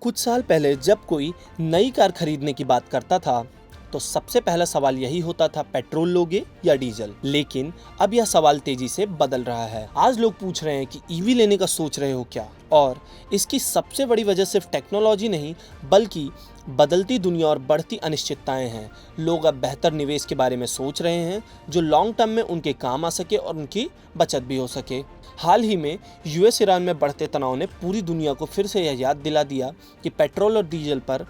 कुछ साल पहले जब कोई नई कार खरीदने की बात करता था तो सबसे पहला सवाल यही होता था, पेट्रोल लोगे या डीजल। लेकिन अब यह सवाल तेजी से बदल रहा है। आज लोग पूछ रहे हैं कि ईवी लेने का सोच रहे हो क्या। और इसकी सबसे बड़ी वजह सिर्फ टेक्नोलॉजी नहीं बल्कि बदलती दुनिया और बढ़ती अनिश्चितताएं हैं। लोग अब बेहतर निवेश के बारे में सोच रहे हैं जो लॉन्ग टर्म में उनके काम आ सके और उनकी बचत भी हो सके। हाल ही में यूएस ईरान में बढ़ते तनाव ने पूरी दुनिया को फिर से यह याद दिला दिया कि पेट्रोल और डीजल पर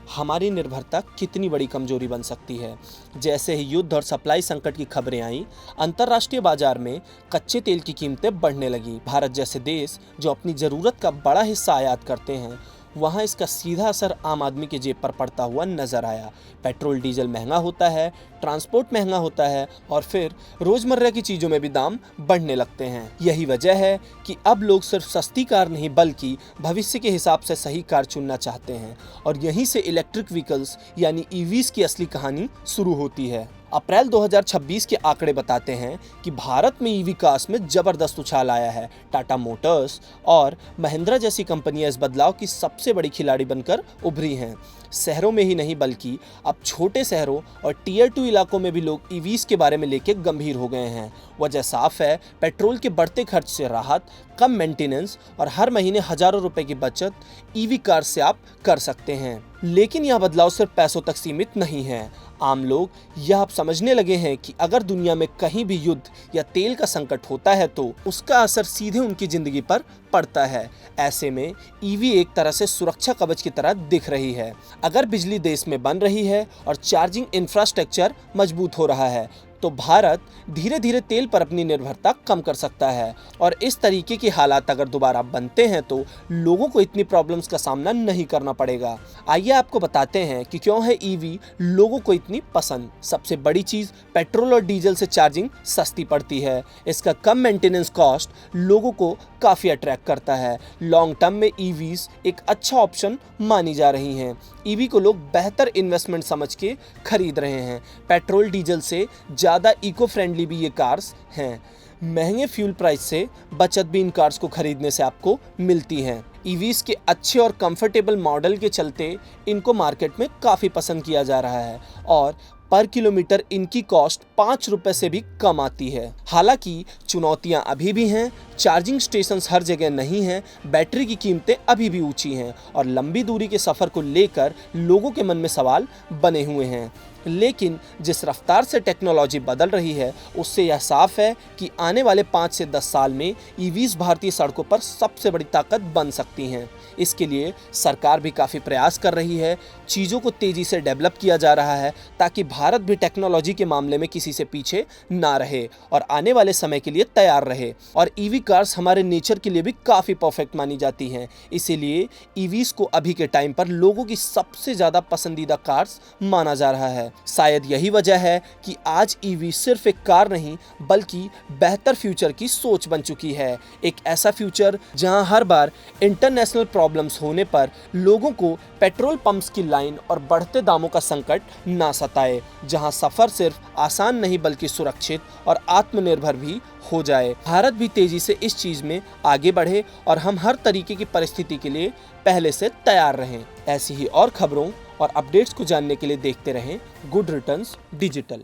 हमारी निर्भरता कितनी बड़ी कमजोरी बन सकती है। जैसे ही युद्ध और सप्लाई संकट की खबरें आईं, अंतर्राष्ट्रीय बाजार में कच्चे तेल की कीमतें बढ़ने लगी। भारत जैसे देश जो अपनी ज़रूरत का बड़ा हिस्सा आयात करते हैं, वहाँ इसका सीधा असर आम आदमी के जेब पर पड़ता हुआ नजर आया। पेट्रोल डीजल महंगा होता है, ट्रांसपोर्ट महंगा होता है और फिर रोज़मर्रा की चीज़ों में भी दाम बढ़ने लगते हैं। यही वजह है कि अब लोग सिर्फ सस्ती कार नहीं बल्कि भविष्य के हिसाब से सही कार चुनना चाहते हैं। और यहीं से इलेक्ट्रिक व्हीकल्स यानी ईवीज़ की असली कहानी शुरू होती है। अप्रैल 2026 के आंकड़े बताते हैं कि भारत में ईवी कार्स में जबरदस्त उछाल आया है। टाटा मोटर्स और महिंद्रा जैसी कंपनियां इस बदलाव की सबसे बड़ी खिलाड़ी बनकर उभरी हैं। शहरों में ही नहीं बल्कि अब छोटे शहरों और टीयर 2 इलाकों में भी लोग ईवीज के बारे में लेके गंभीर हो गए हैं। वजह साफ है, पेट्रोल के बढ़ते खर्च से राहत, कम मेंटेनेंस और हर महीने हजारों रुपए की बचत ईवी कार से आप कर सकते हैं। लेकिन यह बदलाव सिर्फ पैसों तक सीमित नहीं है। आम लोग यह अब समझने लगे हैं कि अगर दुनिया में कहीं भी युद्ध या तेल का संकट होता है तो उसका असर सीधे उनकी जिंदगी पर पड़ता है। ऐसे में ईवी एक तरह से सुरक्षा कवच की तरह दिख रही है। अगर बिजली देश में बन रही है और चार्जिंग इंफ्रास्ट्रक्चर मजबूत हो रहा है तो भारत धीरे धीरे तेल पर अपनी निर्भरता कम कर सकता है। और इस तरीके के हालात अगर दोबारा बनते हैं तो लोगों को इतनी प्रॉब्लम्स का सामना नहीं करना पड़ेगा। आइए आपको बताते हैं कि क्यों है ईवी लोगों को इतनी पसंद। सबसे बड़ी चीज़, पेट्रोल और डीजल से चार्जिंग सस्ती पड़ती है। इसका कम मेंटेनेंस कॉस्ट लोगों को काफ़ी अट्रैक्ट करता है। लॉन्ग टर्म में ईवीज एक अच्छा ऑप्शन मानी जा रही हैं। ईवी को लोग बेहतर इन्वेस्टमेंट समझ के खरीद रहे हैं। पेट्रोल डीजल से ज़्यादा इको फ्रेंडली भी ये कार्स हैं। महंगे फ्यूल प्राइस से बचत भी इन कार्स को खरीदने से आपको मिलती है। ईवीज के अच्छे और कंफर्टेबल मॉडल के चलते इनको मार्केट में काफ़ी पसंद किया जा रहा है और पर किलोमीटर इनकी कॉस्ट 5 रुपए से भी कम आती है। हालांकि चुनौतियां अभी भी हैं। चार्जिंग स्टेशंस हर जगह नहीं हैं, बैटरी की कीमतें अभी भी ऊंची हैं और लंबी दूरी के सफ़र को लेकर लोगों के मन में सवाल बने हुए हैं। लेकिन जिस रफ्तार से टेक्नोलॉजी बदल रही है उससे यह साफ है कि आने वाले 5 से 10 साल में ईवीज भारतीय सड़कों पर सबसे बड़ी ताकत बन सकती हैं। इसके लिए सरकार भी काफ़ी प्रयास कर रही है। चीज़ों को तेज़ी से डेवलप किया जा रहा है ताकि भारत भी टेक्नोलॉजी के मामले में किसी से पीछे ना रहे और आने वाले समय के लिए तैयार रहे। और ईवी कार्स हमारे नेचर के लिए भी काफ़ी परफेक्ट मानी जाती हैं। इसीलिए ईवीज को अभी के टाइम पर लोगों की सबसे ज़्यादा पसंदीदा कार्स माना जा रहा है। शायद यही वजह है कि आज ईवी सिर्फ एक कार नहीं बल्कि बेहतर फ्यूचर की सोच बन चुकी है। एक ऐसा फ्यूचर जहां हर बार इंटरनेशनल प्रॉब्लम्स होने पर लोगों को पेट्रोल पंप्स की लाइन और बढ़ते दामों का संकट ना सताए, जहां सफर सिर्फ आसान नहीं बल्कि सुरक्षित और आत्मनिर्भर भी हो जाए। भारत भी तेजी से इस चीज में आगे बढ़े और हम हर तरीके की परिस्थिति के लिए पहले से तैयार रहें। ऐसी ही और खबरों और अपडेट्स को जानने के लिए देखते रहें गुड रिटर्न्स डिजिटल।